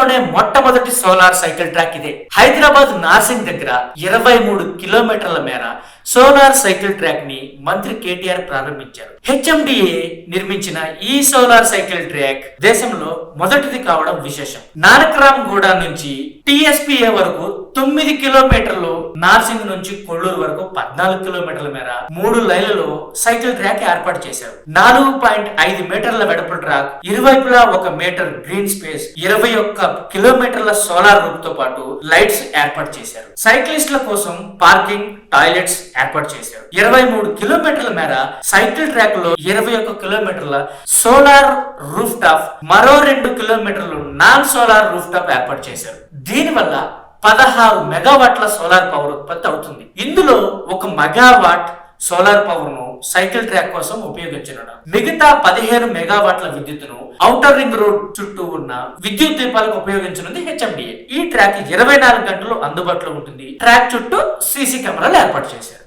దేశంలోనే మొట్టమొదటి solar cycle track ఇదే. హైదరాబాద్ నార్సింగ్ దగ్గర 23 కిలోమీటర్ల మేర సోలార్ సైకిల్ ట్రాక్ ని మంత్రి కేటీఆర్ ప్రారంభించారు. హెచ్ఎండిఏ నిర్మించిన ఈ సోలార్ సైకిల్ ట్రాక్ దేశంలో మొదటిది కావడం విశేషం. నానక్రామ్ గూడ నుంచి టిఎస్పిఏ వరకు 9 కిలోమీటర్లు, నార్సింగ్ నుంచి కొల్లూరు వరకు 14 కిలోమీటర్ల మేర 3 లైన్లలో సైకిల్ ట్రాక్ ఏర్పాటు చేశారు. 4.5 మీటర్ల వెడల్పు ట్రాక్, ఇరువైపులా 1 మీటర్ గ్రీన్ స్పేస్, 21 కిలోమీటర్ల సోలార్ రూఫ్ తో పాటు లైట్స్ ఏర్పాటు చేశారు. సైక్లిస్టుల కోసం పార్కింగ్, టాయిలెట్స్ ఏర్పాటు చేశారు. 23 కిలోమీటర్ల మేర సైకిల్ ట్రాక్ లో 21 కిలోమీటర్ల సోలార్ రూఫ్ టాప్, మరో 2 కిలోమీటర్లు నాన్ సోలార్ రూఫ్ టాప్ ఏర్పాటు చేశారు. దీనివల్ల 16 మెగావాట్ల సోలార్ పవర్ ఉత్పత్తి అవుతుంది. ఇందులో 1 మెగావాట్ సోలార్ పవర్ ను సైకిల్ ట్రాక్ కోసం ఉపయోగించనున్నారు. మిగతా 15 మెగావాట్ల విద్యుత్తును ఔటర్ రింగ్ రోడ్ చుట్టూ ఉన్న విద్యుత్ దీపాలకు ఉపయోగించనుంది హెచ్ఎండిఏ. ఈ ట్రాక్ 24 గంటలు అందుబాటులో ఉంటుంది. ట్రాక్ చుట్టూ సీసీ కెమెరాలు ఏర్పాటు చేశారు.